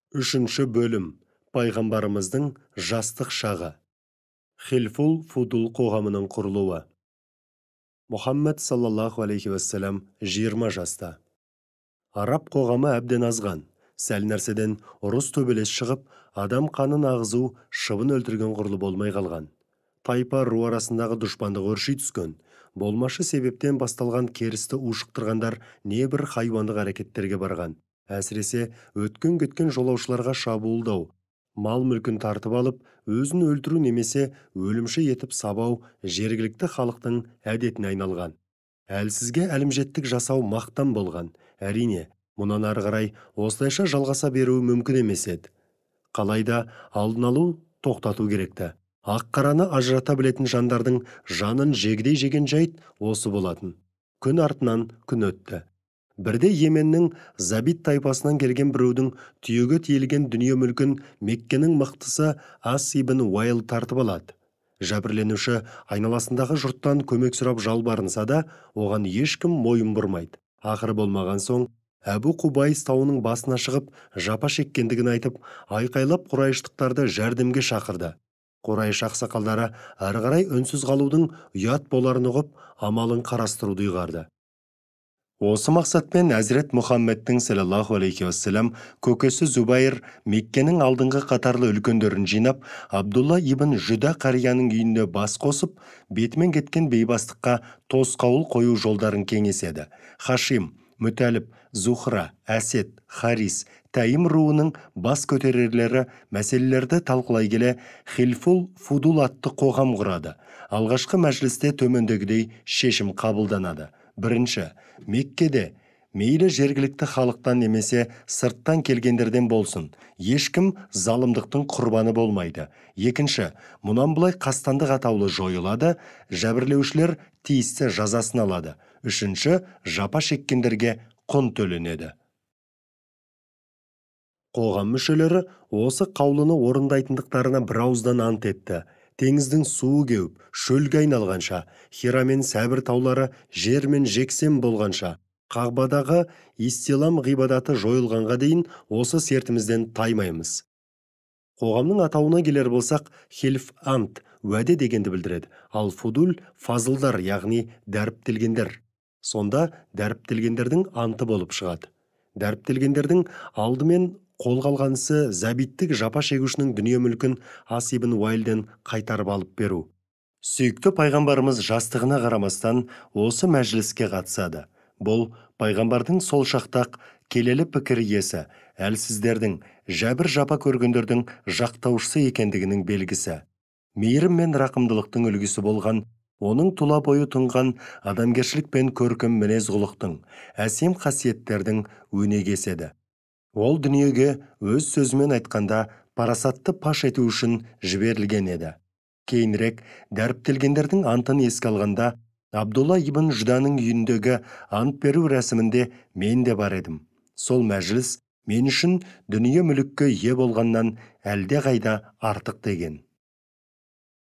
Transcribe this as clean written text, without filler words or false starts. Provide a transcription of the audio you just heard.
Үшінші бөлім. Пайғамбарымыздың жастық шағы. Хилфул Фудул қоғамының құрылуы. Мұхаммед саллаллаху алейхи вассалам 20 жаста. Араб қоғамы әбден азған. Сәл нәрседен ұрыс төбелес шығып, адам қанын ағызу, шыбын өлтірген құрлы болмай қалған. Тайпа ру арасындағы дұшпандық өрши түскен. Болмашы себептен басталған керісті ушықтырғандар небір хайуандық әрекеттерге барған. Әсіресе өткен-кеткен жолаушыларға шабуылдау, мал мүлкін тартып алып, өзін өлтіру немесе өлімші етіп сабау жергілікті халықтың әдетіне айналған. Әлсізге әлімжеттік жасау мақтан болған. Әрине, мұнан ары қарай осылайша жалғаса беруі мүмкін емес еді. Қалайда алдын алу, тоқтату керекті. Ақ-қараны ажырата білетін жандардың жанын жегідей жеген жайт осы болатын. Күн артынан күн өтті. Бірде Йеменнің Забит тайпасынан келген біреудің түйеге тиелген дүние мүлкін Меккенің мықтысы Ас ибн Уайл тартып алады. Жәбірленуші айналасындағы жұрттан көмек сұрап жалбарынса да, оған ешкім мойын бұрмайды. Ақыры болмаған соң, Әбу Құбайс тауының басына шығып, жапа шеккендігін айтып, айқайлап Құрайыштықтарды жәрдемге шақырды. Құрайыш ақсақалдары ары қарай үнсіз қалудың ұят боларын ұғып, амалын қарастыруды ұйғарды. Осы мақсатпен Әзірет Мұхаммедтің саллаллаху алейхи вассалам көкесі Зубайр Меккенің алдыңғы қатарлы үлкендерін жинап, Абдулла ибн Жүда қарияның үйінде бас қосып, бетімен кеткен бейбастыққа тосқауыл қою жолдарын кеңеседі. Хашим, Мүтәліп, Зухра, Әсет, Харис, Тайим руының бас көтерерлері мәселелерді талқылай келе Хилфул Фудул атты қоғам құрады. Алғашқы мәжілісте төмендегідей шешім қабылданады. Бірінші, Меккеде мейлі жергілікті халықтан немесе сырттан келгендерден болсын, ешкім залымдықтың құрбаны болмайды. Екінші, мұнан былай қастандық атаулы жойылады, жәбірлеушілер тиісті жазасын алады. Үшінші, жапа шеккендерге құн төленеді. Қоғам мүшелері осы қаулыны орындайтындықтарына бірауыздан ант етті. Теңіздің суы кеуіп, шөлге айналғанша, Хира мен Сәбір таулары жермен жексен болғанша, Қағбадағы истилам ғибадаты жойылғанға дейін осы сертімізден таймаймыз. Қоғамның атауына келер болсақ, хилф ант, уәде дегенді білдіреді, ал фудул фазылдар, яғни дәріптелгендер. Сонда дәріптелгендердің анты болып шығады. Дәріптелгендердің алдымен қолға алғанысы Забиттік жапа шегушінің дүние мүлкін Ас ибн Уайльден қайтарып алып беру. Сүйікті пайғамбарымыз жастығына қарамастан осы мәжіліске қатысады. Бұл пайғамбардың сол шақтақ келелі пікір иесі, әлсіздердің, жәбір жапа көргендердің жақтаушысы екендігінің белгісі. Мейірім мен рақымдылықтың үлгісі болған, оның тұла бойы тұнған адамгершілік пен көркем мінез құлықтың, әсем қасиеттердің өнегесі еді. Ол дүниеге өз сөзімен айтқанда парасатты паш ету үшін жіберілген еді. Кейінірек дәріптелгендердің антын еске алғанда, Абдулла ибн Жүданың үйіндегі ант беру рәсімінде мен де бар едім. Сол мәжіліс мен үшін дүние мүлікке ие болғаннан әлде қайда артық деген.